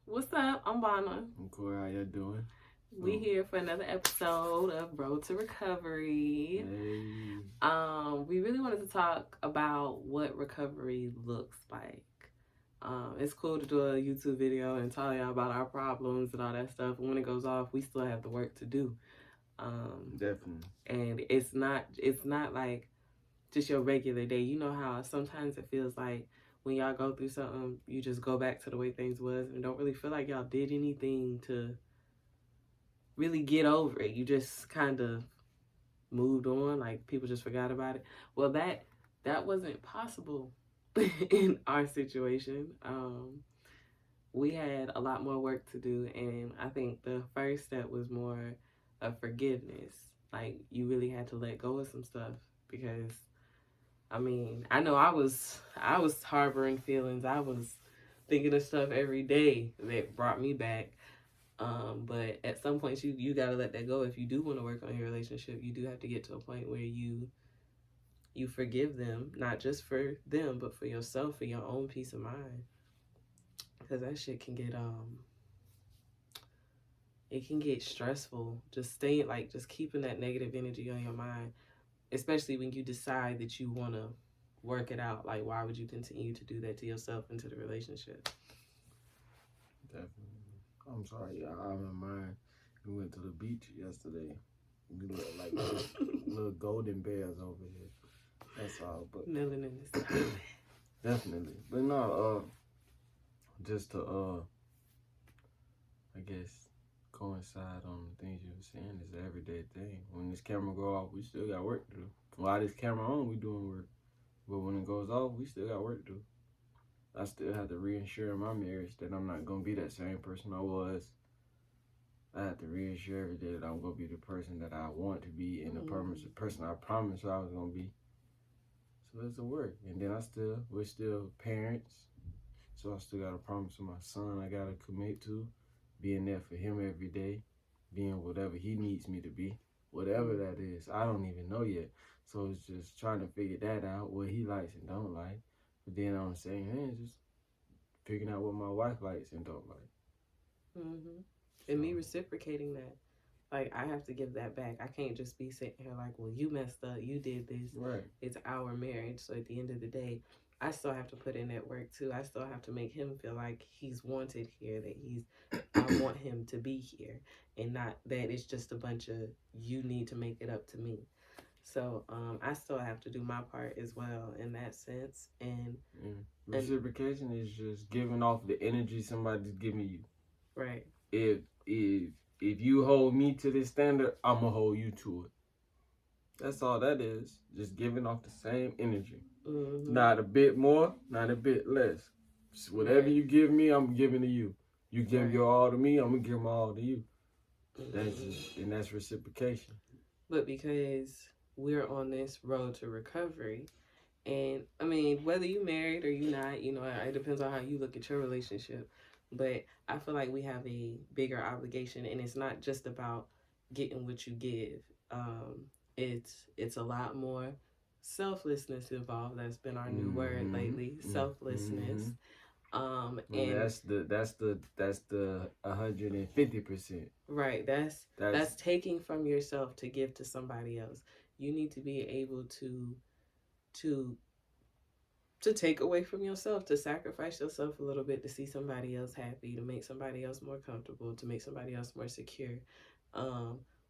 What's up? I'm Bonna. I'm Corey. How you doing? We here for another episode of Road to Recovery. Hey. We really wanted to talk about what recovery looks like. It's cool to do a YouTube video and tell y'all about our problems and all that stuff. And when it goes off, we still have the work to do. Definitely. And it's not like just your regular day. You know how sometimes it feels like when y'all go through something, you just go back to the way things was and don't really feel like y'all did anything to really get over it. You just kind of moved on, like people just forgot about it. Well, that wasn't possible in our situation. We had a lot more work to do, and I think the first step was more of forgiveness. Like you really had to let go of some stuff because I mean, I know I was harboring feelings. I was thinking of stuff every day that brought me back. But at some point, you gotta let that go. If you do want to work on your relationship, you do have to get to a point where you forgive them, not just for them, but for yourself, for your own peace of mind. Because that shit can get it can get stressful. Just staying just keeping that negative energy on your mind, especially when you decide that you want to work it out. Like, why would you continue to do that to yourself and to the relationship? Definitely. I'm sorry, I'm in mind. We went to the beach yesterday. We look like little golden bears over here. That's all. But Melanin is definitely. But no, just to I guess coincide on the things you were saying is an everyday thing. When this camera go off, we still got work to do. While this camera on, we doing work. But when it goes off, we still got work to do. I still have to reassure my marriage that I'm not going to be that same person I was. I have to reassure every day that I'm going to be the person that I want to be and the person I promised I was going to be. So it's a work. And then we're still parents. So I still got to promise to my son I got to commit to being there for him every day, being whatever he needs me to be, whatever that is. I don't even know yet. So it's just trying to figure that out, what he likes and don't like. But then on the same hand, just figuring out what my wife likes and don't like. And me reciprocating that. Like, I have to give that back. I can't just be sitting here like, well, you messed up, you did this. Right. It's our marriage. So at the end of the day, I still have to put in that work too. I still have to make him feel like he's wanted here, that I want him to be here, and not that it's just a bunch of you need to make it up to me. So I still have to do my part as well in that sense. And reciprocation is just giving off the energy somebody's giving you. Right. If you hold me to this standard, I'm gonna hold you to it. That's all that is. Just giving off the same energy. Not a bit more, not a bit less. Just whatever you give me, I'm giving to you. You give your all to me, I'm gonna give my all to you. That's reciprocation. But because we're on this road to recovery, and I mean, whether you married or you not, it depends on how you look at your relationship. But I feel like we have a bigger obligation, and it's not just about getting what you give. It's a lot more selflessness involved. That's been our new word lately. Selflessness. And that's the 150%. Right. That's taking from yourself to give to somebody else. You need to be able to take away from yourself, to sacrifice yourself a little bit to see somebody else happy, to make somebody else more comfortable, to make somebody else more secure.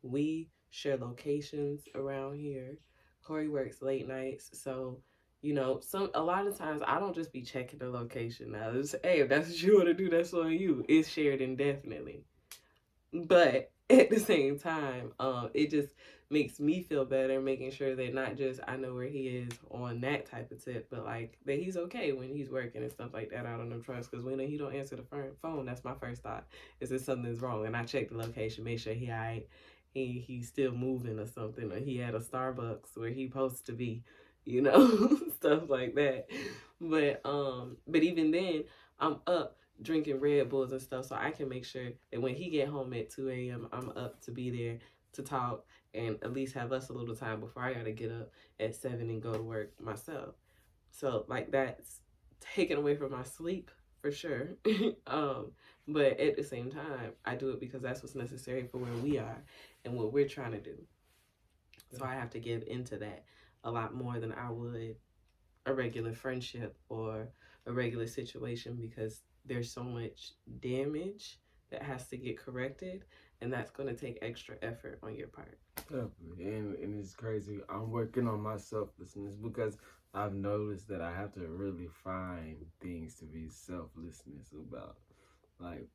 We share locations around here. Corey works late nights, so a lot of times I don't just be checking the location. Now, hey, if that's what you want to do, that's on you. It's shared indefinitely. But at the same time, it just makes me feel better, making sure that not just I know where he is on that type of tip, but like that he's okay when he's working and stuff like that out on the trucks. Because when he don't answer the phone, that's my first thought, is that something's wrong. And I check the location, make sure he all right, he's still moving or something, or he had a Starbucks where he supposed to be, stuff like that. But even then, I'm up drinking Red Bulls and stuff, so I can make sure that when he get home at 2 a.m., I'm up to be there to talk and at least have us a little time before I gotta get up at 7 and go to work myself. So like that's taken away from my sleep for sure. But at the same time, I do it because that's what's necessary for where we are and what we're trying to do. So I have to give into that a lot more than I would a regular friendship or a regular situation, because there's so much damage that has to get corrected, and that's going to take extra effort on your part. Definitely. And it's crazy. I'm working on my selflessness because I've noticed that I have to really find things to be selflessness about. Like,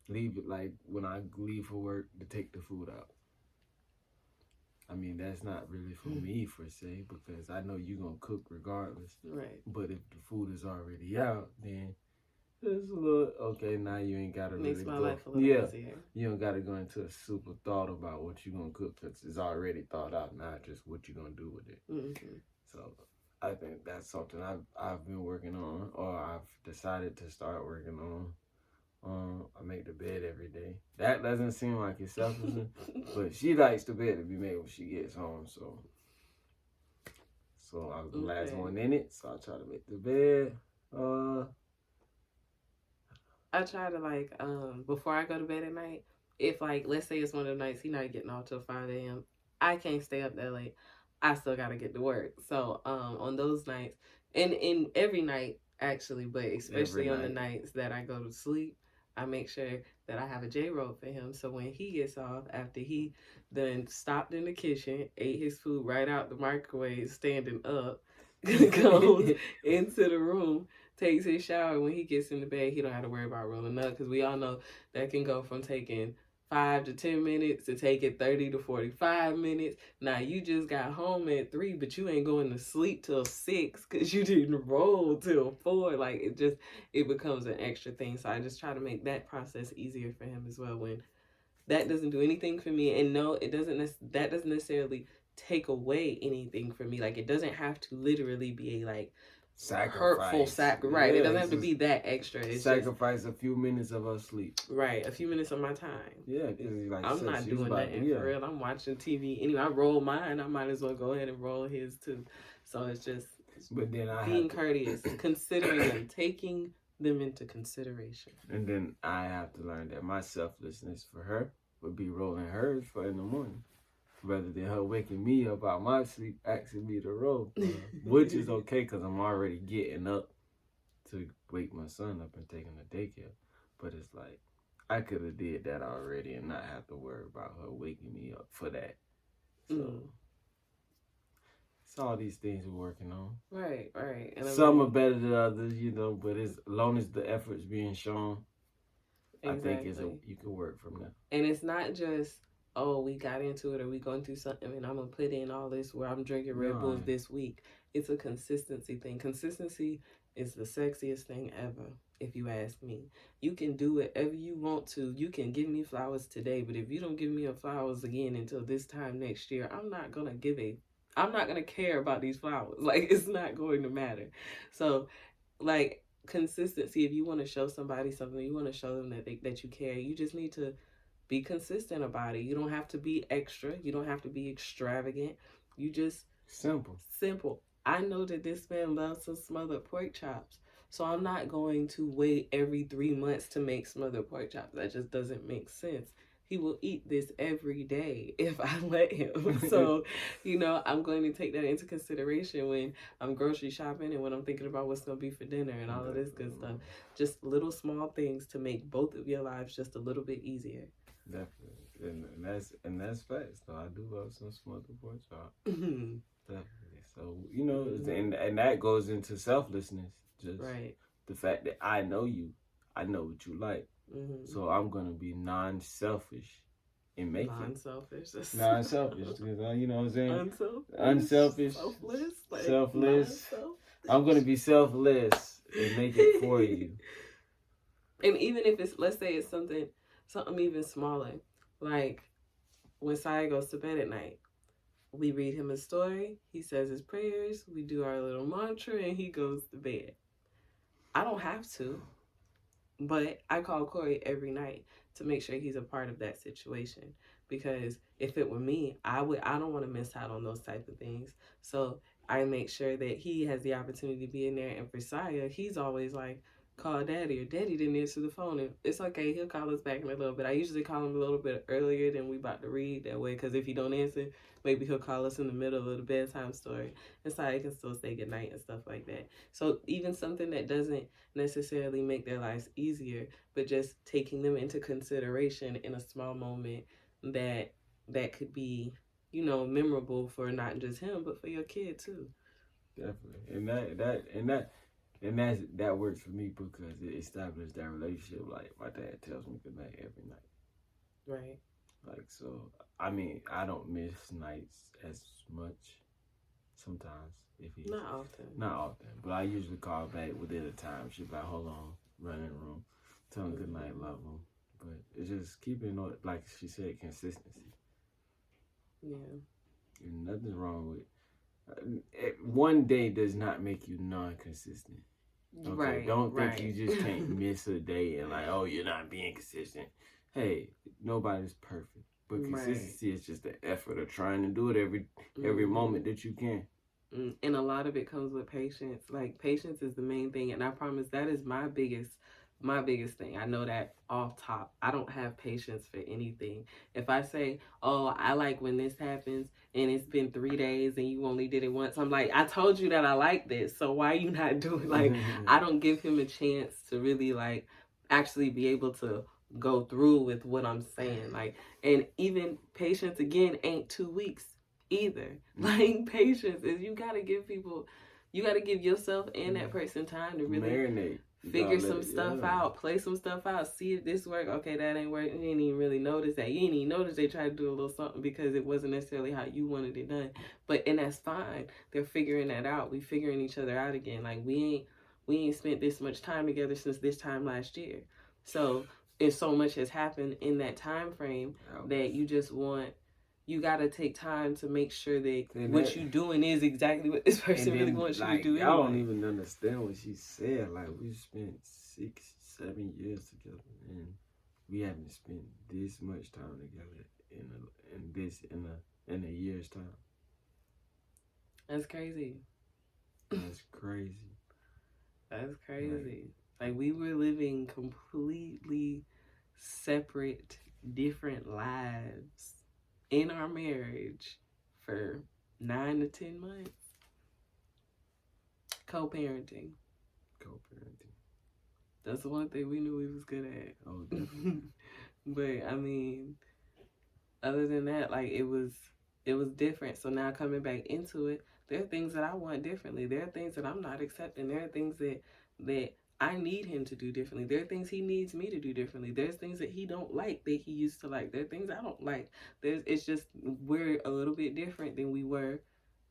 leave it, like when I leave for work to take the food out. I mean, that's not really for me per se because I know you're going to cook regardless. Right. But if the food is already out, then it's a little, okay, now you ain't got to really Makes my go. life a little easier. You don't got to go into a super thought about what you're going to cook because it's already thought out, not just what you're going to do with it. Mm-hmm. So I think that's something I've been working on, or I've decided to start working on. I make the bed every day. That doesn't seem like it's selfish, but she likes the bed to be made when she gets home. So I was the last one in it. So I try to make the bed. I try to before I go to bed at night, if like let's say it's one of the nights he not getting off till 5 a.m. I can't stay up that late. I still gotta get to work. So on those nights, and in every night actually, but especially on the nights that I go to sleep, I make sure that I have a J roll for him. So when he gets off, after he then stopped in the kitchen, ate his food right out the microwave, standing up, goes into the room, takes his shower. When he gets in the bed, he don't have to worry about rolling up, because we all know that can go from taking 5 to 10 minutes to taking 30 to 45 minutes. Now you just got home at 3, but you ain't going to sleep till 6 because you didn't roll till 4. Like it becomes an extra thing. So I just try to make that process easier for him as well. When that doesn't do anything for me, and no, it doesn't. That doesn't necessarily take away anything from me. Like it doesn't have to literally be a hurtful sacrifice. Right. It doesn't have to be that extra. It's sacrifice a few minutes of her sleep. Right. A few minutes of my time. Yeah, because like I'm not doing nothing for real. I'm watching TV. Anyway, I roll mine. I might as well go ahead and roll his too. So it's just being courteous, considering them, taking them into consideration. And then I have to learn that my selflessness for her would be rolling hers for in the morning, rather than her waking me up out my sleep, asking me to roll, which is okay because I'm already getting up to wake my son up and take him to daycare. But it's like I could have did that already and not have to worry about her waking me up for that. So it's all these things we're working on. Right. And some are better than others, but as long as the effort's being shown, exactly. I think you can work from that. And it's not just, oh, we got into it or we going through something and I'm going to put in all this where I'm drinking Red Bulls this week. It's a consistency thing. Consistency is the sexiest thing ever, if you ask me. You can do whatever you want to. You can give me flowers today, but if you don't give me flowers again until this time next year, I'm not going to care about these flowers. Like, it's not going to matter. So, like, consistency, if you want to show somebody something, you want to show them that you care, you just need to be consistent about it. You don't have to be extra. You don't have to be extravagant. You just simple. I know that this man loves some smothered pork chops, so I'm not going to wait every 3 months to make smothered pork chops. That just doesn't make sense. He will eat this every day if I let him. So, I'm going to take that into consideration when I'm grocery shopping and when I'm thinking about what's going to be for dinner and all of this good stuff. Just little small things to make both of your lives just a little bit easier. Definitely, and that's facts. So I do love some smothered pork chop. Definitely. So and that goes into selflessness. Just the fact that I know you, I know what you like. So I'm gonna be non-selfish in making non-selfish because you know what I'm saying. Unselfish, selfless. I'm gonna be selfless and make it for you. And even if it's, let's say it's something even smaller, like when Saya goes to bed at night, we read him a story, he says his prayers, we do our little mantra, and he goes to bed. I don't have to, but I call Corey every night to make sure he's a part of that situation, because if it were me, I don't want to miss out on those type of things. So I make sure that he has the opportunity to be in there. And for Saya, he's always like, call daddy, or daddy didn't answer the phone. And it's okay, he'll call us back in a little bit. I usually call him a little bit earlier than we about to read, that way, because if he don't answer, maybe he'll call us in the middle of the bedtime story, and so I can still say goodnight and stuff like that. So even something that doesn't necessarily make their lives easier, but just taking them into consideration in a small moment, that could be, memorable for not just him, but for your kid too. Definitely, that works for me because it established that relationship. Like my dad tells me good night every night. Right. Like so, I mean, I don't miss nights as much. Sometimes, if he's not often, but I usually call back within a time. She's like, "Hold on, run in the room, tell him good night, love him." But it's just keeping, like she said, consistency. Yeah. And nothing's wrong with. One day does not make you non-consistent. Okay, right. Don't think you just can't miss a day and like, oh, you're not being consistent. Hey, nobody's perfect, but consistency is just the effort of trying to do it every moment that you can. And a lot of it comes with patience. Like, patience is the main thing, and I promise that is my biggest thing. I know that off top. I don't have patience for anything. If I say, "Oh, I like when this happens," and it's been 3 days and you only did it once, I'm like, I told you that I like this, so why are you not doing? Like, I don't give him a chance to really like actually be able to go through with what I'm saying. Like, and even patience again ain't 2 weeks either. Like, patience is, you gotta give yourself and that person time to really marinate, figure some stuff out, play some stuff out, see if this work. Okay, that ain't working. You didn't even really notice that. You didn't even notice they tried to do a little something because it wasn't necessarily how you wanted it done. And that's fine. They're figuring that out. We figuring each other out again. Like, we ain't spent this much time together since this time last year. So if so much has happened in that time frame that you gotta take time to make sure that what you're doing is exactly what this person really wants you to do. I don't even understand what she said. Like, we spent 6-7 years together, and we haven't spent this much time together in a year's time. That's crazy. That's crazy. That's crazy. Like, we were living completely separate, different lives in our marriage for 9 to 10 months. Co-parenting. That's the one thing we knew we was good at. Oh, definitely. But I mean, other than that, like, it was different. So now coming back into it, there are things that I want differently. There are things that I'm not accepting. There are things that I need him to do differently. There are things he needs me to do differently. There's things that he don't like that he used to like. There are things I don't like. It's just, we're a little bit different than we were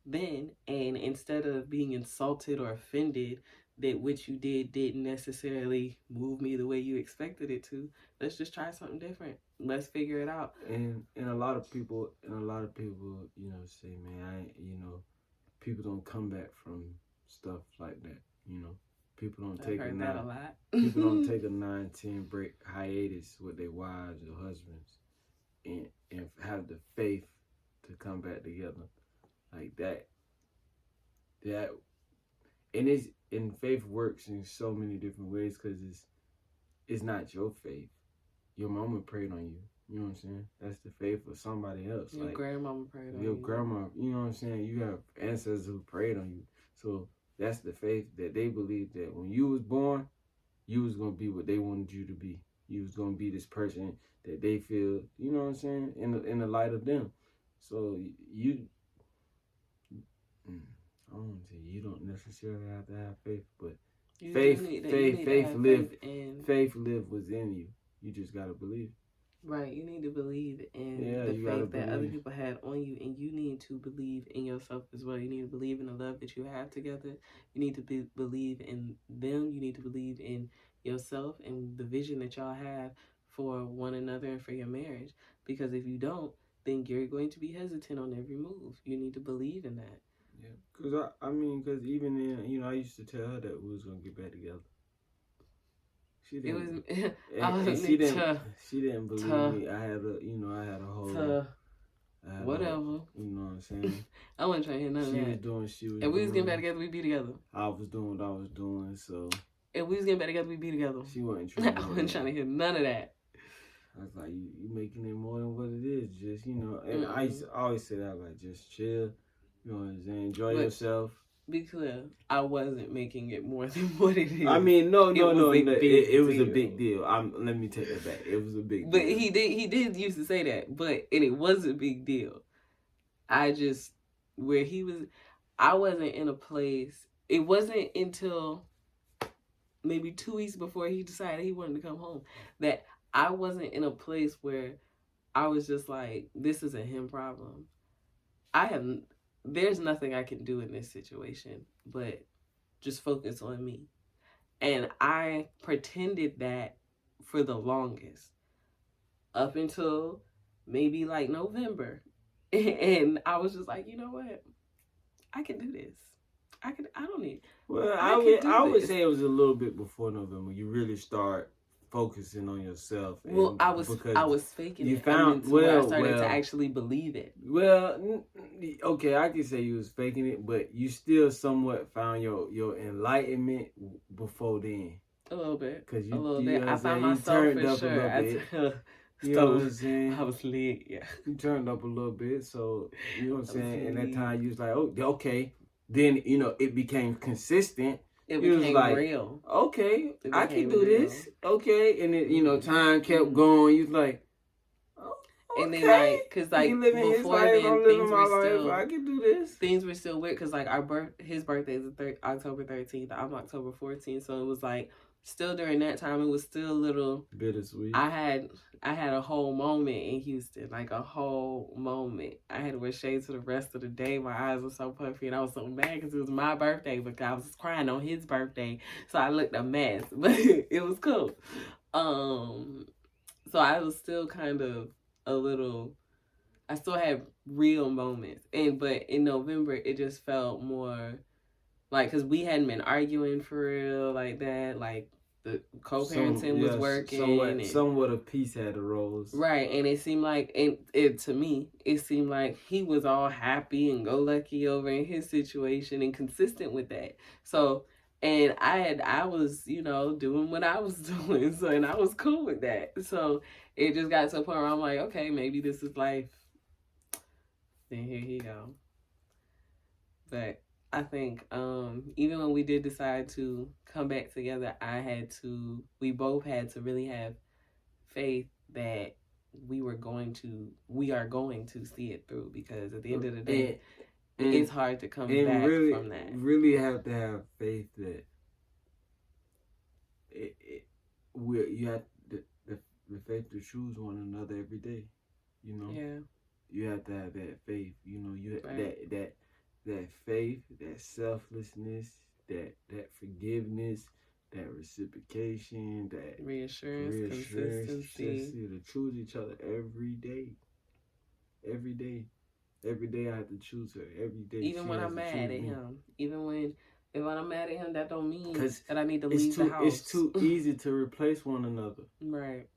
then. And instead of being insulted or offended that what you didn't necessarily move me the way you expected it to, let's just try something different. Let's figure it out. And a lot of people, say, man, people don't come back from stuff like that. People don't take people don't take a 9-10 break hiatus with their wives or husbands and have the faith to come back together like that. And faith works in so many different ways because it's not your faith. Your mama prayed on you. You know what I'm saying? That's the faith of somebody else. Your grandmama prayed on you. Your grandma, you know what I'm saying? You have ancestors who prayed on you. So that's the faith that they believe that when you was born, you was going to be what they wanted you to be. You was going to be this person that they feel, you know what I'm saying, in the light of them. So I don't say you don't necessarily have to have faith, but faith live within you. You just got to believe. Right, you need to believe in the faith that other people had on you, and you need to believe in yourself as well. You need to believe in the love that you have together. You need to believe in them. You need to believe in yourself and the vision that y'all have for one another and for your marriage. Because if you don't, then you're going to be hesitant on every move. You need to believe in that. Yeah, because even then, I used to tell her that we was gonna get back together. She didn't. She didn't believe me. I had a whole. Whatever. You know what I'm saying? I wasn't trying to hear none of that. She was and we was getting back together, we'd be together. I was doing what I was doing, so and we was getting back together, we'd be together. She wasn't trying. I wasn't trying to hear none of that. I was like, you making it more than what it is. Just, and I always say that, like, just chill. You know what I'm saying? Enjoy yourself. Be clear, I wasn't making it more than what it is. I mean, no. It was a big deal. Let me take that back. It was a big deal. But he did used to say that, and it was a big deal. I just, where he was, I wasn't in a place, it wasn't until maybe 2 weeks before he decided he wanted to come home that I wasn't in a place where I was just like, this is a him problem. There's nothing I can do in this situation but just focus on me. And I pretended that for the longest, up until maybe like November. And I was just like, you know what? I can do this. I don't need. Well, I would say it was a little bit before November. You really start focusing on yourself. Well, I was faking it. I started to actually believe it. Well, okay, I can say you was faking it, but you still somewhat found your enlightenment before then. A little bit. Cause a little bit. I found myself for sure. You know what I'm saying? I was lit, yeah. You turned up a little bit, so you know what I'm saying. And that time you was like, oh, okay. Then it became consistent. It became like, real. Okay, I can do this. Okay, and then time kept going. You was like, okay. And then cause before then things were still. I can do this. Things were still weird because his birthday is October 13th. I'm October 14th, so it was like still during that time it was still a little bittersweet. I had a whole moment in Houston, like a whole moment. I had to wear shades for the rest of the day. My eyes were so puffy, and I was so mad because it was my birthday, because I was crying on his birthday, so I looked a mess. But it was cool. So I was still kind of a little. I still had real moments, but in November it just felt more like, because we hadn't been arguing for real like that, like. The co-parenting was working. Somewhat of peace had arose. Right, and it seemed like, to me, it seemed like he was all happy and go lucky over in his situation and consistent with that. So, and I was, doing what I was doing, so, and I was cool with that. So it just got to a point where I'm like, okay, maybe this is life. Then here he go. But I think even when we did decide to come back together, we both had to really have faith that we are going to see it through, because at the end of the day, it's hard to come back from that. Really have to have faith that you have the faith to choose one another every day. Yeah. You have to have that faith. Right. That faith, that selflessness, that forgiveness, that reciprocation, that reassurance, consistency, to choose each other every day. Every day I have to choose her. Every day. Even when I'm mad at him. Even when I'm mad at him, that don't mean that I need to leave the house. It's too easy to replace one another. Right.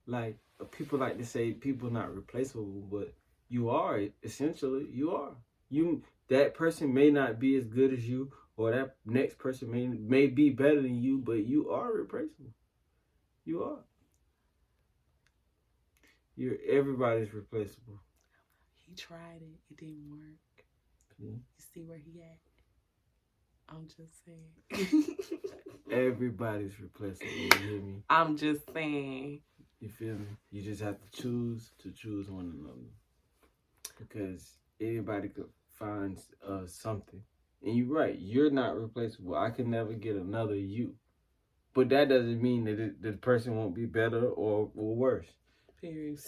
Like, people like to say people not replaceable, but you are. Essentially, you are. That person may not be as good as you, or that next person may be better than you, but you are replaceable. You are. Everybody's replaceable. He tried it. It didn't work. You see where he at? I'm just saying. Everybody's replaceable. You hear me? I'm just saying. You feel me? You just have to choose one another, because anybody could find something. And you're right, you're not replaceable. I can never get another you. But that doesn't mean that the person won't be better or worse. Period.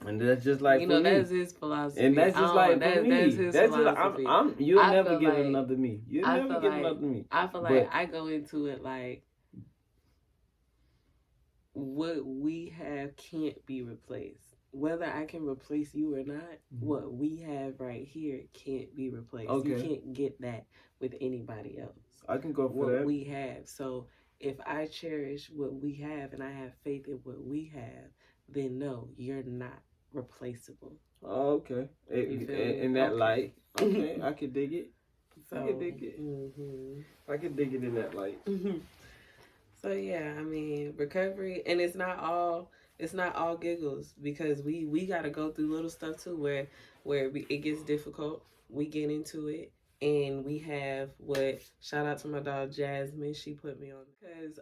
And that's just like for me. That's his philosophy. And that's just like for me. That's his philosophy. You'll never get another me. You'll never get another me. I feel like I go into it like, what we have can't be replaced. Whether I can replace you or not, what we have right here can't be replaced. Okay. You can't get that with anybody else. I can go for what that. We have. So if I cherish what we have and I have faith in what we have, then no, you're not replaceable. Oh, okay. In that light, okay, I can dig it. I can dig it. I can dig it in that light. So yeah, I mean, recovery, and it's not all giggles, because we got to go through little stuff too, where it gets difficult. We get into it, and we have what, shout out to my dog Jasmine, she put me on, because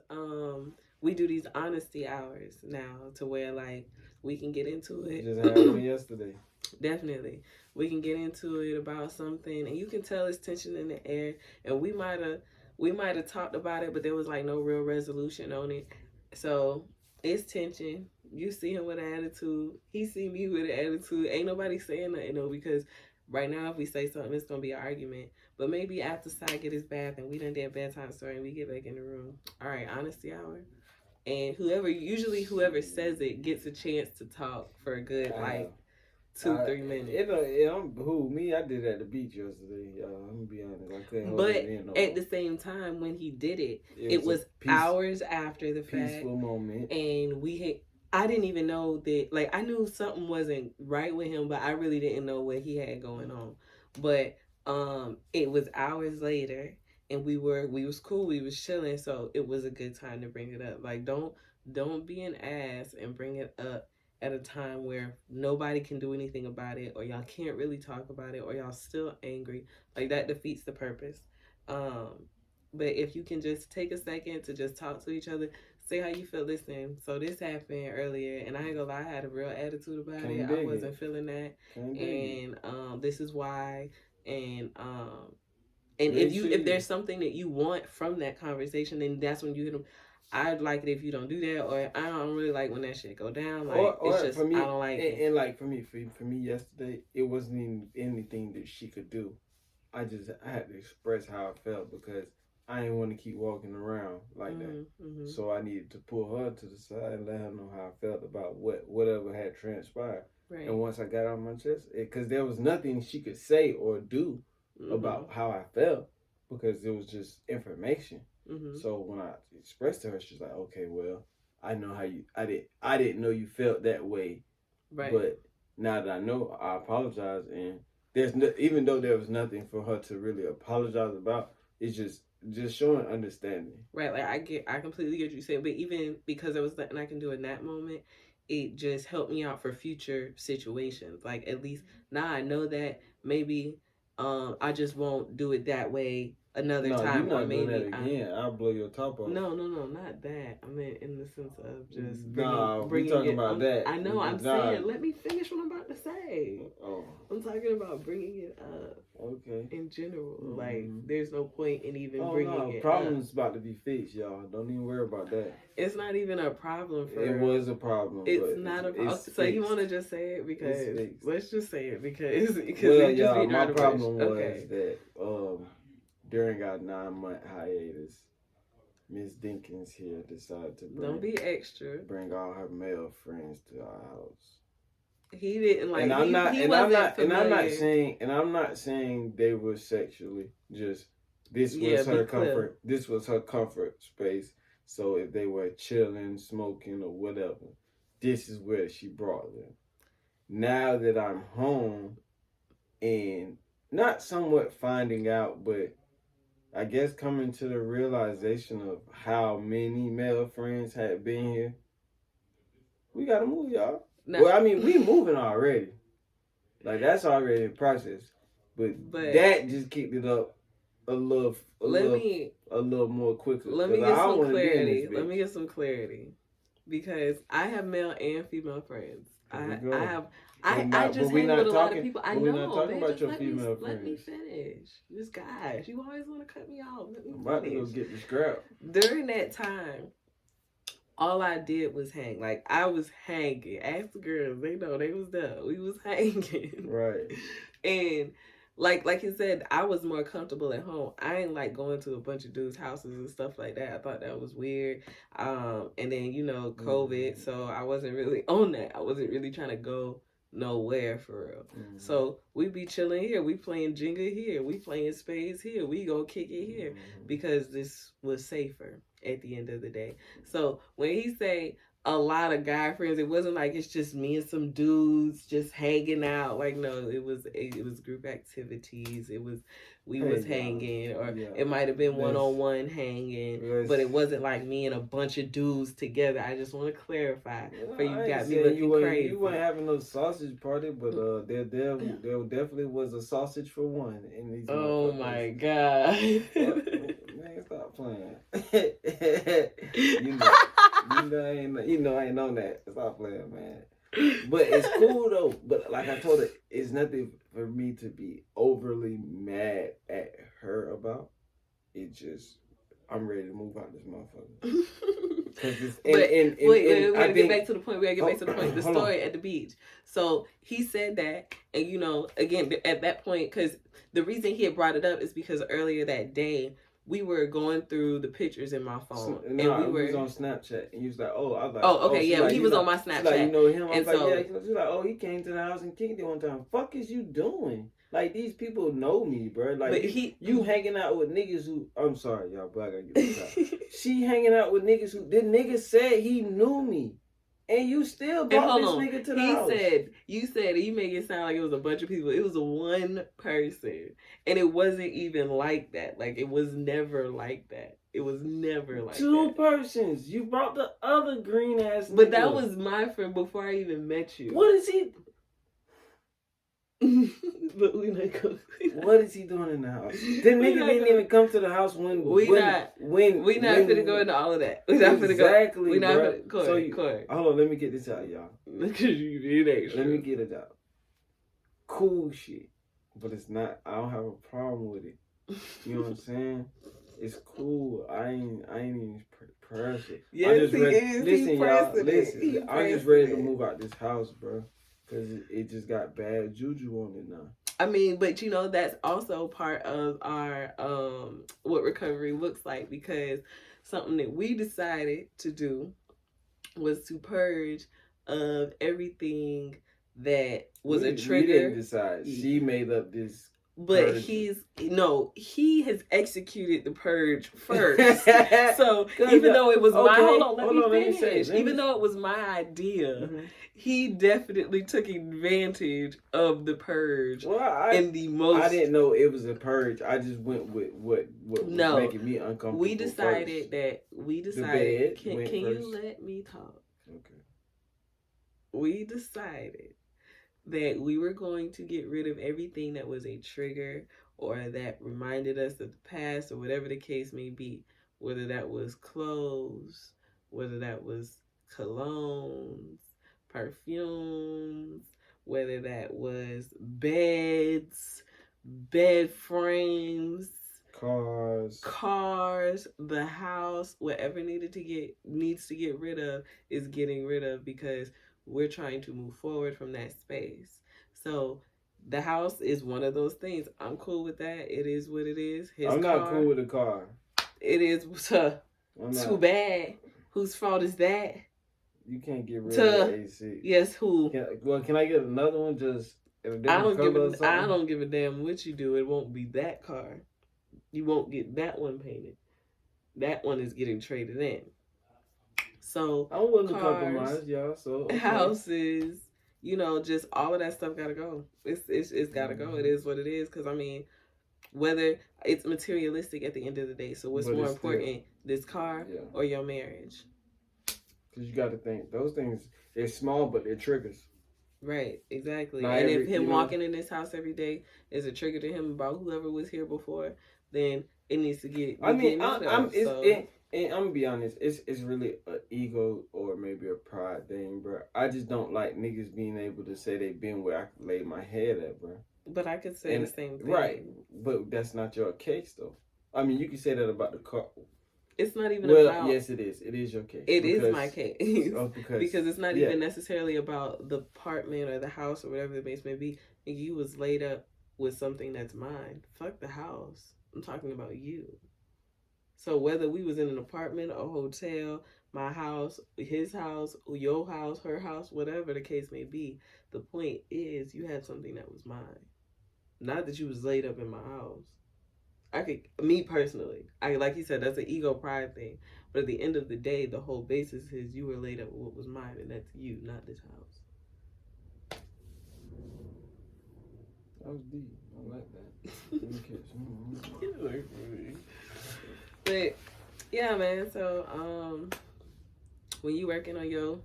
we do these honesty hours now, to where like we can get into it. Just had one yesterday. Definitely, we can get into it about something, and you can tell it's tension in the air, and we might have talked about it, but there was like no real resolution on it. So it's tension. You see him with an attitude. He see me with an attitude. Ain't nobody saying nothing though, because right now if we say something, it's gonna be an argument. But maybe after Sai get his bath and we done did a bedtime story and we get back in the room. All right, honesty hour. And whoever says it gets a chance to talk for a good like 2-3 minutes. I did it at the beach yesterday. I'm gonna be honest, I couldn't hold But it in. At the same time, when he did it, it was hours after the fact. Peaceful moment. And I didn't even know that. Like, I knew something wasn't right with him, but I really didn't know what he had going on. But it was hours later, and we was cool. We was chilling, so it was a good time to bring it up. Like, don't be an ass and bring it up at a time where nobody can do anything about it, or y'all can't really talk about it, or y'all still angry. Like, that defeats the purpose. But if you can just take a second to just talk to each other, say how you feel. Listen, so this happened earlier, and I ain't gonna lie, I had a real attitude about it. I wasn't feeling that, and this is why. And if there's something that you want from that conversation, then that's when you hit them. I'd like it if you don't do that, or I don't really like when that shit go down. Like, or it's just, for me, I don't like it. And like for me yesterday, it wasn't even anything that she could do. I had to express how I felt, because I didn't want to keep walking around like that. So I needed to pull her to the side and let her know how I felt about whatever had transpired. Right. And once I got out my chest, because there was nothing she could say or do about how I felt, because it was just information. So when I expressed to her, she's like, "Okay, well, I know how you. I didn't know you felt that way, right? But now that I know, I apologize." And even though there was nothing for her to really apologize about, it's just showing understanding. Right, like I completely get what you're saying, but even because there was nothing I can do in that moment, it just helped me out for future situations. Like, at least now I know that maybe I just won't do it that way another time. You're not doing that again. I'll blow your top off. No, not that. I mean, in the sense of just bringing talking about that. I know. I'm saying, let me finish what I'm about to say. Oh, I'm talking about bringing it up. Okay. In general, like, there's no point in even bringing it up. Problem's about to be fixed, y'all. Don't even worry about that. It's not even a problem for. It was a problem. It's not a problem. So you want to just say it, because let's just say it, because well, y'all, my problem was that during our 9-month hiatus, Miss Dinkins here decided to bring all her male friends to our house. He didn't like. And I'm not saying they were sexually. Just this was her comfort. This was her comfort space. So if they were chilling, smoking, or whatever, this is where she brought them. Now that I'm home, and not somewhat finding out, but I guess coming to the realization of how many male friends had been here, we gotta move, y'all. No. Well, I mean, we moving already. Like, that's already in process. But that just kicked it up a little more quickly. Let me get some clarity. Let me get some clarity. Because I have male and female friends. I just hang with a lot of people. I know. We're not talking about your female friends. Let me finish. This guy, you always want to cut me off. Let me finish. I'm about to go get the scrap. During that time, all I did was hang. Like, I was hanging. Ask the girls. They know they was there. We was hanging. Right. And like you said, I was more comfortable at home. I ain't like going to a bunch of dudes' houses and stuff like that. I thought that was weird. And then, COVID, so I wasn't really on that. I wasn't really trying to go nowhere for real. So we be chilling here. We playing Jenga here. We playing spades here. We go kick it here, because this was safer at the end of the day. So when he say a lot of guy friends, it wasn't like it's just me and some dudes just hanging out. Like, no, it was group activities. It was we was hanging, or it might have been one-on-one hanging, but it wasn't like me and a bunch of dudes together. I just want to clarify for you got me looking crazy. You weren't having no sausage party, but there definitely was a sausage for one in these. Oh my god! Man, stop playing. you know I ain't on that. Stop playing, man. But it's cool though. But like I told her, it's nothing for me to be overly mad at her about. It just I'm ready to move out this motherfucker. We gotta get back to the point. The story at the beach. So he said that, and you know, again at that point, because the reason he had brought it up is because earlier that day we were going through the pictures in my phone, and we was on Snapchat, and he was like, "Oh, I was like, oh, okay, yeah, he was on my Snapchat. Like, you know him? I was like, yeah." She's like, "Oh, he came to the house and kicked it one time. Fuck is you doing? Like, these people know me, bro. Like, but you hanging out with niggas who, I'm sorry, y'all, but I gotta get this out. She hanging out with niggas who, the nigga said he knew me. And you still brought this nigga to the house. You said, you make it sound like it was a bunch of people. It was one person. And it wasn't even like that. Like, it was never like that. It was never like Two persons. You brought the other green ass nigga. But that was my friend before I even met you. What is he? But we not going. What is he doing in the house? The nigga didn't even come to the house when we not finna go into all of that. We not finna go. Exactly. We not finna. Corey. Hold on, let me get this out, y'all. Because you did extra. Let me get it out. Cool shit, but it's not. I don't have a problem with it. You know what I'm saying? It's cool. I ain't even pressure. Yes, I just listen, y'all. Listen, I'm just ready to move out this house, bro. Because it just got bad juju on it now. I mean, but you know, that's also part of our, what recovery looks like, because something that we decided to do was to purge of everything that was a trigger. We didn't decide. She made up this. But purge. He has executed the purge first. So even though it was even though it was my idea, he definitely took advantage of the purge. Well, I didn't know it was a purge. I just went with what was making me uncomfortable. We decided can you let me talk? Okay. We decided that we were going to get rid of everything that was a trigger or that reminded us of the past or whatever the case may be, whether that was clothes, whether that was colognes, perfumes, whether that was beds, bed frames, cars, the house, whatever needs to get rid of is getting rid of, because we're trying to move forward from that space. So the house is one of those things. I'm cool with that. It is what it is. I'm not cool with the car. It is too bad. Whose fault is that? You can't get rid of the AC. Yes, who? Can I get another one? Just I don't give a damn what you do. It won't be that car. You won't get that one painted. That one is getting traded in. So I'm willing to compromise, y'all. So okay. Houses, you know, just all of that stuff gotta go. It's gotta go. It is what it is. Because I mean, whether it's materialistic at the end of the day. So what's more important, this car or your marriage? Because you got to think those things. They're small, but they're triggers. Right, exactly. And if him walking in this house every day is a trigger to him about whoever was here before, then it needs to get. And I'm gonna be honest, it's really an ego or maybe a pride thing, bro. I just don't like niggas being able to say they've been where I could lay my head at, bro. But I could say the same thing. Right, but that's not your case, though. I mean, you can say that about the car. It's not even about... yes, it is. It is your case. It is my case. Because it's not even necessarily about the apartment or the house or whatever the case may be. And you was laid up with something that's mine. Fuck the house. I'm talking about you. So whether we was in an apartment, a hotel, my house, his house, your house, her house, whatever the case may be, the point is you had something that was mine. Not that you was laid up in my house. Me personally, like you said, that's an ego pride thing. But at the end of the day, the whole basis is you were laid up with what was mine, and that's you, not this house. That was deep. I like that. But yeah, man. So when you working on your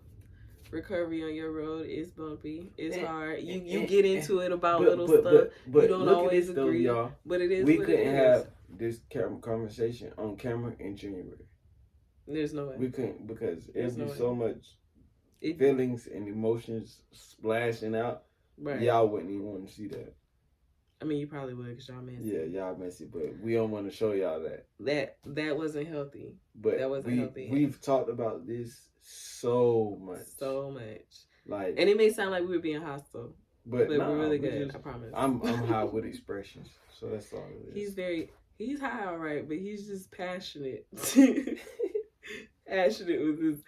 recovery on your road, it's bumpy, it's hard. You get into it about little stuff. You don't look at always this though, agree, y'all. but it is We what it couldn't is. have this conversation on camera in January. There's no way. We couldn't because There's it'd be no so way. much feelings and emotions splashing out. Right. Y'all wouldn't even want to see that. I mean, you probably would because y'all messy. Yeah, y'all messy, but we don't want to show y'all that. That wasn't healthy. But that wasn't healthy. We've talked about this so much. So much. Like, and it may sound like we were being hostile, but nah, we're really good. I promise. I'm high with expressions, so that's all it is. He's high, all right, but he's just passionate. Passionate with his,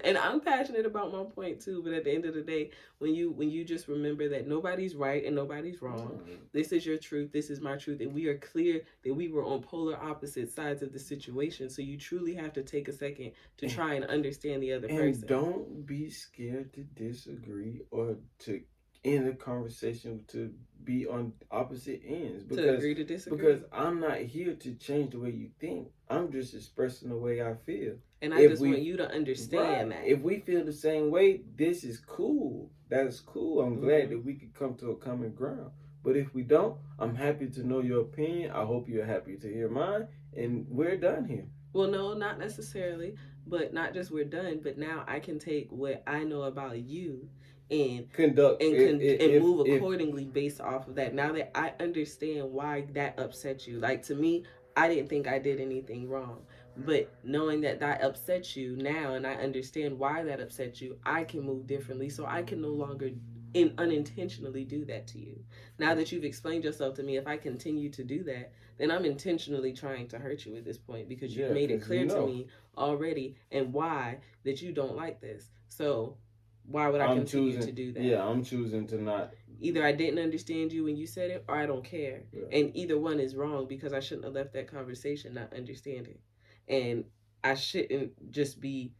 and I'm passionate about my point too. But at the end of the day, when you just remember that nobody's right and nobody's wrong, this is your truth, this is my truth, and we are clear that we were on polar opposite sides of the situation. So you truly have to take a second to try and understand the other person. And don't be scared to disagree or to end a conversation to be on opposite ends. Because, to agree to disagree. Because I'm not here to change the way you think. I'm just expressing the way I feel. And I just want you to understand that. If we feel the same way, this is cool. That's cool. I'm glad that we could come to a common ground. But if we don't, I'm happy to know your opinion. I hope you're happy to hear mine. And we're done here. Well, no, not necessarily. But not just we're done, but now I can take what I know about you and conduct and move accordingly based off of that. Now that I understand why that upset you. Like, to me, I didn't think I did anything wrong. But knowing that upsets you now, and I understand why that upsets you, I can move differently. So I can no longer unintentionally do that to you. Now that you've explained yourself to me, if I continue to do that, then I'm intentionally trying to hurt you at this point, because you've made it clear to me already and why that you don't like this. So why would I continue to do that? Yeah, I'm choosing to not. Either I didn't understand you when you said it, or I don't care. Yeah. And either one is wrong, because I shouldn't have left that conversation not understanding. And I shouldn't just be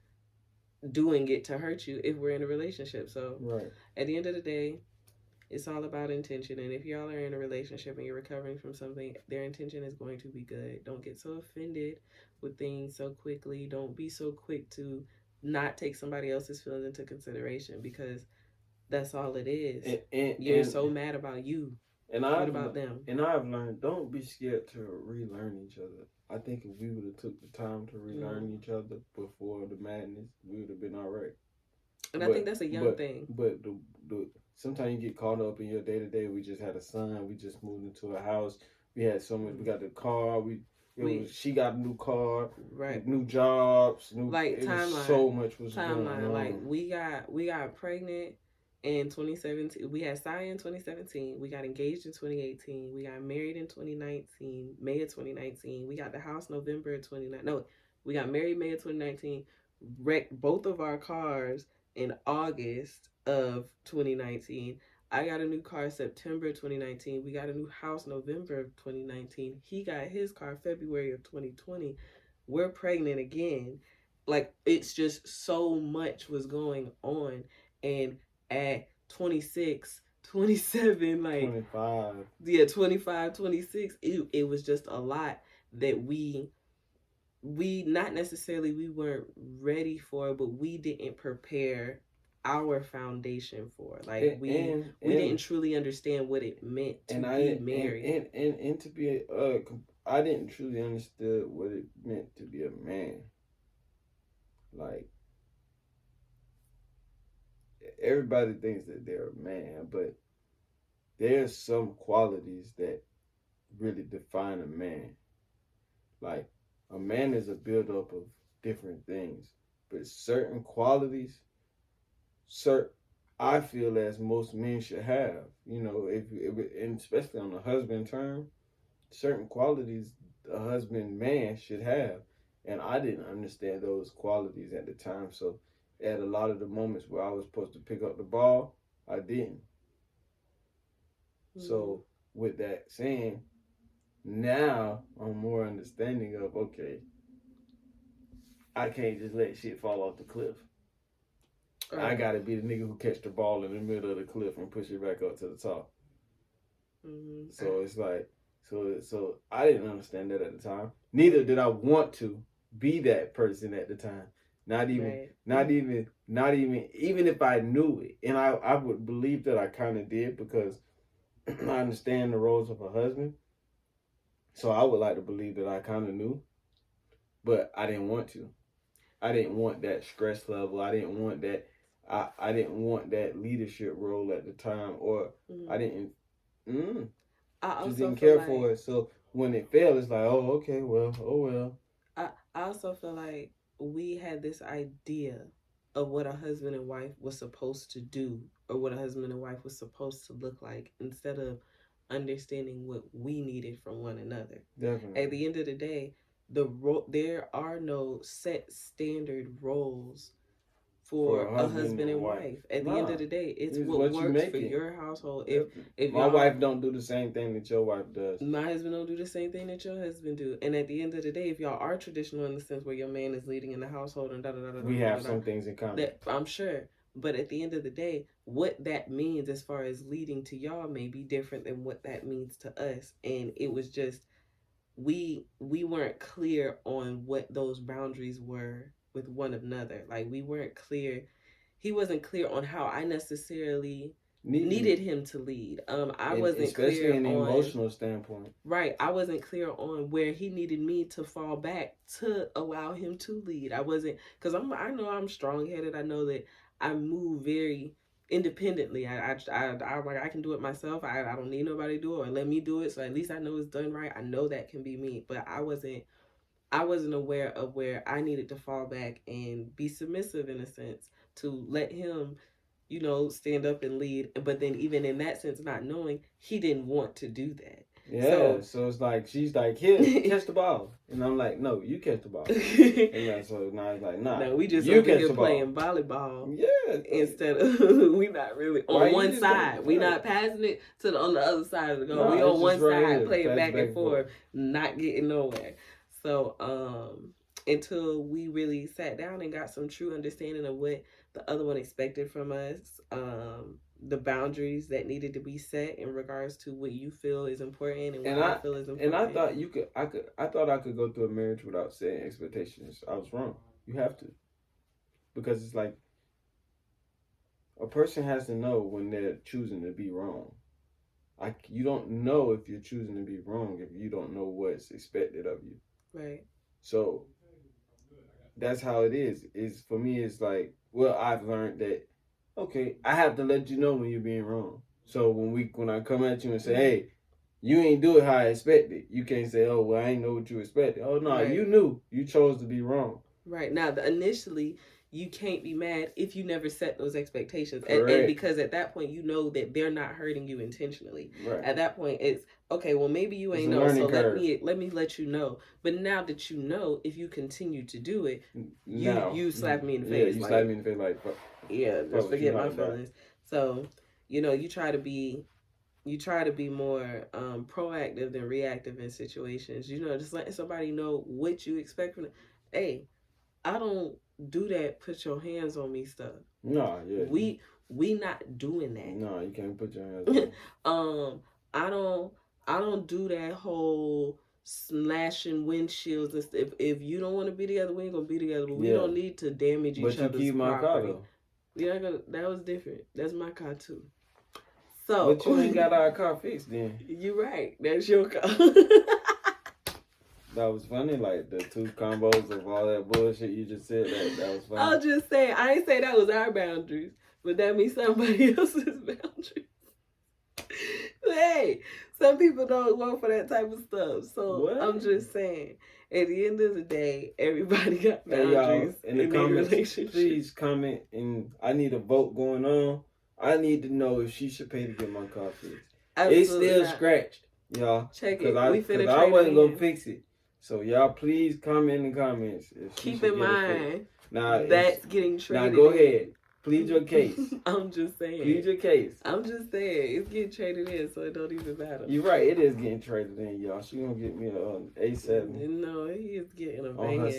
doing it to hurt you if we're in a relationship. So at the end of the day, it's all about intention. And if y'all are in a relationship and you're recovering from something, their intention is going to be good. Don't get so offended with things so quickly. Don't be so quick to not take somebody else's feelings into consideration, because that's all it is. You're so mad about you. And what about them? And I've learned, don't be scared to relearn each other. I think if we would have took the time to relearn each other before the madness, we would have been all right. And I think that's a young thing. But the sometimes you get caught up in your day to day. We just had a son. We just moved into a house. We had so much. We got the car. She got a new car. Right. New jobs. Like timeline. So much was going on. Like we got pregnant in 2017. We had Saya in 2017. We got engaged in 2018. We got married in 2019, May of 2019. We got the house November of 2019. No, we got married May of 2019. Wrecked both of our cars in August of 2019. I got a new car September 2019. We got a new house November of 2019. He got his car February of 2020. We're pregnant again. Like, it's just so much was going on. And at 26, 27, like 25. Yeah, 25, 26, it was just a lot that we not necessarily we weren't ready for, but we didn't prepare our foundation for. Like, we didn't truly understand what it meant to be married. And to be I didn't truly understand what it meant to be a man. Like, everybody thinks that they're a man, but there's some qualities that really define a man. Like, a man is a buildup of different things, but certain qualities, I feel as most men should have. You know, and especially on the husband term, certain qualities a husband man should have, and I didn't understand those qualities at the time. So, at a lot of the moments where I was supposed to pick up the ball, I didn't. So, with that saying, now I'm more understanding of, okay, I can't just let shit fall off the cliff. Right. I gotta be the nigga who catch the ball in the middle of the cliff and push it back up to the top. So it's like, So I didn't understand that at the time. Neither did I want to be that person at the time. Not even, Right. even if I knew it. And I would believe that I kind of did because I understand the roles of a husband. So I would like to believe that I kind of knew, but I didn't want to. I didn't want that stress level. I didn't want that. I didn't want that leadership role at the time, or I Mm. didn't. I Just also didn't feel care for like it. So when it failed, it's like, oh, okay, well, oh well. I also feel like we had this idea of what a husband and wife was supposed to do or what a husband and wife was supposed to look like instead of understanding what we needed from one another. At Definitely. the end of the day, there are no set standard roles For for a a husband husband and and wife. wife. At the end Nah, of the day, it's it's what what you works make for it. your household. If My y'all wife don't do the same thing that your wife does. my husband don't do the same thing that your husband do. And at the end of the day, if y'all are traditional in the sense where your man is leading in the household and da da da da We da da have da, some things in common. that I'm sure. But at the end of the day, what that means as far as leading to y'all may be different than what that means to us. And it was just we weren't clear on what those boundaries were with one another. Like we weren't clear. He wasn't clear on how I necessarily Needing, needed him to lead. I and wasn't especially clear in the on emotional standpoint. right. I wasn't clear on where he needed me to fall back to allow him to lead. I wasn't because I know I'm strong headed. I know that I move very independently. I can do it myself. I don't need nobody to do it or let me do it. So at least I know it's done right. I know that can be me. But I wasn't aware of where I needed to fall back and be submissive in a sense to let him, stand up and lead. But then even in that sense, not knowing he didn't want to do that. Yeah, So so it's like she's like, here, catch the ball, and I'm like, no, you catch the ball, and then so now it's like, nah, no, we just you over catch here the ball. playing volleyball Yeah, like, instead of we not really why on you one just don't? side. We Right. not passing it to on the other side of the goal. No, We it's on just one right side here, playing pass it back back and and forth. forth, not getting nowhere. So until we really sat down and got some true understanding of what the other one expected from us, the boundaries that needed to be set in regards to what you feel is important and what And I I feel is and I important. thought I thought I could go through a marriage without setting expectations. I was wrong. You have to, because it's like a person has to know when they're choosing to be wrong. Like you don't know if you're choosing to be wrong if you don't know what's expected of you. Right. So that's how it is. Is for me, it's like, well, I've learned that. Okay, I have to let you know when you're being wrong. So when I come at you and say, hey, you ain't do it how I expected, you can't say, oh well, I ain't know what you expected. Oh no, Right. you knew. You chose to be wrong. Right. Now, initially, you can't be mad if you never set those expectations. And Correct. because at that point, you know that they're not hurting you intentionally. Right. At that point, it's okay, well, maybe you It's ain't a know. So learning let curve. me let you know. But now that you know, if you continue to do it, Now, you slap me in the yeah, face. you slap Like, me in the face like, fuck, yeah, fuck just what you forget my like that. feelings. So, you try to be more proactive than reactive in situations. Just letting somebody know what you expect from them. Hey, I don't do that. Put your hands on me stuff. No, yeah. We not doing No, you can't put your hands on me. that. I don't do that whole smashing windshields and stuff. If you don't want to be together, we ain't gonna be together. But we Yeah. don't need to damage But each you other's keep my car property. though. That was different. That's my car too. But you So ain't got our car fixed then. you're right. That's your car. That was funny, like the two combos of all that bullshit you just said. That was funny. I'll just say I ain't say that was our boundaries, but that means somebody else's boundaries. Hey, some people don't go for that type of stuff. So What? I'm just saying, at the end of the day, everybody got Hey y'all, boundaries in the in their comments, relationship. please comment, and I need a vote going on. I need to know if she should pay to get my car fixed. It's still Not. scratched, y'all. Check Cause it. I We finna cause I trade wasn't it gonna in. fix it. So y'all please comment in the comments if she Keep should in get it fixed. mind Now that's getting traded. now go in. ahead. Plead your case. I'm just saying. Plead your case. I'm just saying it's getting traded in, so it don't even matter. You're right. It is getting traded in, y'all. She gonna get me an A7 No, he is getting a on her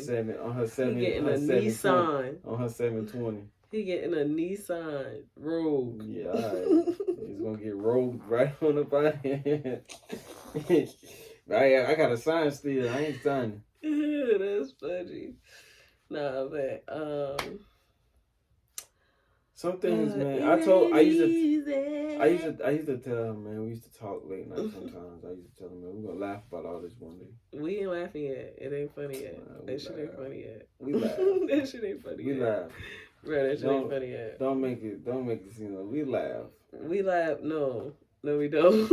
seven. He getting her a 720, Nissan. on her 720. He getting a Nissan Rogue. Yeah, all right. He's gonna get rolled right on the body. I got a sign still. I ain't signing. That's funny. Nah, but some things, man. I used to tell him, man. We used to talk late night sometimes. I used to tell him, man, we're gonna laugh about all this one day. We ain't laughing yet. It ain't funny yet. That shit ain't funny yet. We laugh. That shit ain't funny yet. We laugh. Bro, that shit ain't funny yet. Don't make it seem like we laugh. We laugh. No, we don't.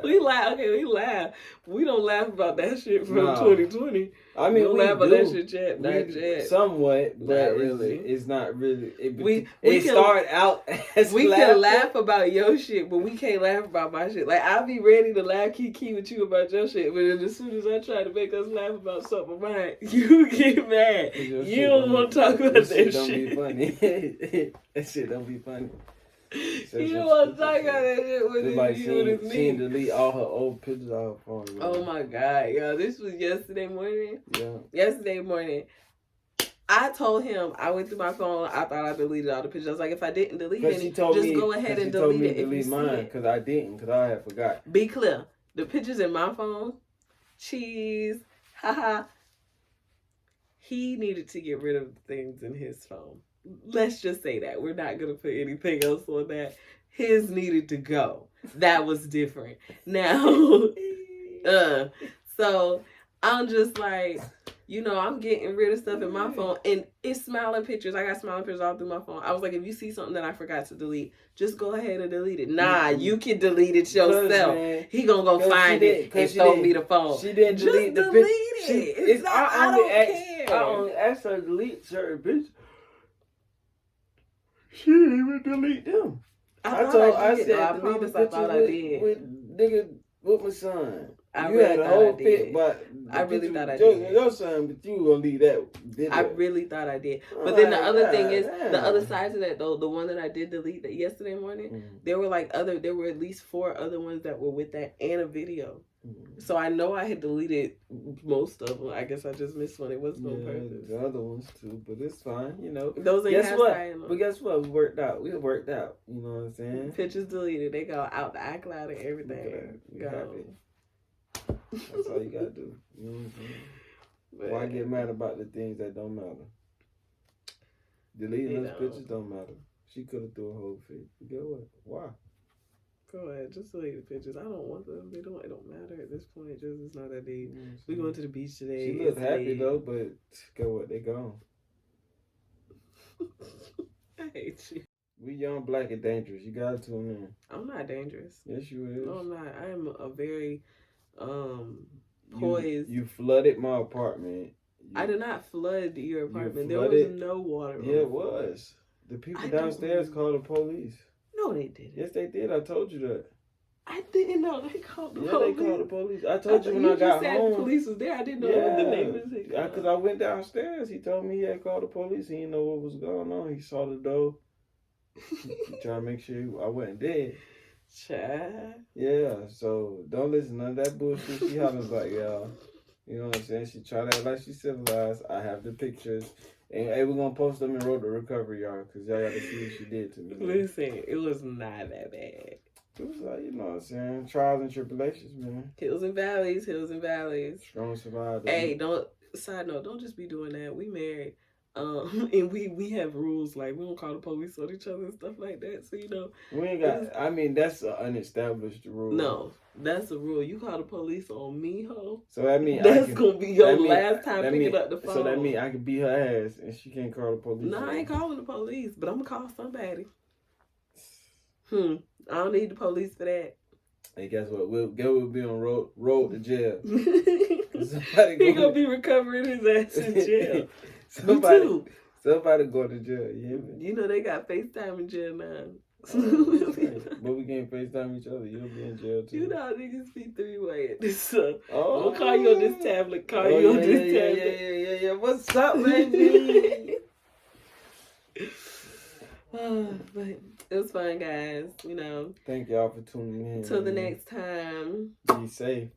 We laugh. Okay, we laugh. We don't laugh about that shit from 2020. I mean, we don't laugh about that shit yet. Not yet. Somewhat, but not really. It's not really. We start out as we can laugh about your shit, but we can't laugh about my shit. Like, I'll be ready to laugh kiki with you about your shit, but then as soon as I try to make us laugh about something of mine, you get mad. You don't want to talk about that shit. Don't be funny. That shit don't be funny. You don't want to talk about that shit with like me. She delete all her old pictures off her phone. Yo. Oh my God, yo, this was yesterday morning. Yeah. Yesterday morning. I told him, I went through my phone, I thought I deleted all the pictures. I was like, if I didn't delete any, just go ahead and delete it. Delete mine, because I didn't, because I had forgot. Be clear, the pictures in my phone, cheese, haha, he needed to get rid of the things in his phone. Let's just say that. We're not going to put anything else on that. His needed to go. That was different. Now, so I'm just like, you know, I'm getting rid of stuff in my phone, and it's smiling pictures. I got smiling pictures all through my phone. I was like, if you see something that I forgot to delete, just go ahead and delete it. Nah, you can delete it yourself. Man, he gonna go find it and throw me the phone. She didn't delete the delete it. I don't care. I only asked her to delete certain pictures. She didn't even delete them. I promise I thought I did. With my son. I really had a whole fit, but I really thought I did. Your son, but you were gonna leave that video. I really thought I did. But then the other thing is, the other side to that though, the one that I did delete that yesterday morning, there were at least 4 other ones that were with that and a video. So I know I had deleted most of them. I guess I just missed one. It wasn't on purpose. The other ones too, but it's fine. You know, those ain't guess what? But guess what? We worked out. You know what I'm saying? Pictures deleted. They go out the iCloud and everything. That's all you gotta do. You know what I'm saying? But why get mad about the things that don't matter? Deleting those pictures don't matter. She could have threw a whole fit. But get what? Why? Go ahead, just delete the pictures. I don't want them. It don't matter at this point. It's not that deep. We going to the beach today. She looked happy though, but get what? They gone. I hate you. We young, black, and dangerous. You gotta tune in. I'm not dangerous. Yes, you is. No, I'm not. I am a very poised. You flooded my apartment. I did not flood your apartment. There was no water. Yeah, it was. The people downstairs called the police. No, they didn't. Yes, they did. I told you that. I didn't know they called the police. Yeah, they called the police. I told you when I got home. The police was there. I didn't know the neighbors. Because I went downstairs. He told me he had called the police. He didn't know what was going on. He saw the door. He trying to make sure I wasn't dead. Child. Yeah, so don't listen to none of that bullshit she hollers like, y'all. You know what I'm saying? She tried to act like she civilized. I have the pictures. And hey, we're going to post them in Road to Recovery, y'all, because y'all got to see what she did to me. Listen, it was not that bad. It was like, you know what I'm saying? Trials and tribulations, man. Hills and valleys, hills and valleys. Strong survivor. Hey, side note, don't just be doing that. We married. And we have rules, like we don't call the police on each other and stuff like that. So, you know. We ain't got, I mean, that's an unestablished rule. No, that's a rule. You call the police on me, ho. So that means that's going to be your last time picking up the phone. So that means I can beat her ass and she can't call the police. No, I ain't calling the police, but I'm going to call somebody. I don't need the police for that. Hey, guess what? We'll be on road to jail. He gonna be recovering his ass in jail. Somebody go to jail. You know they got FaceTime in jail now. But we can't FaceTime each other. You'll be in jail too. You know how niggas be 3-way at this stuff. I'm gonna call you on this tablet. Tablet. Yeah. What's up, baby? But it was fun, guys. You know. Thank y'all for tuning in. Till the next time. Be safe.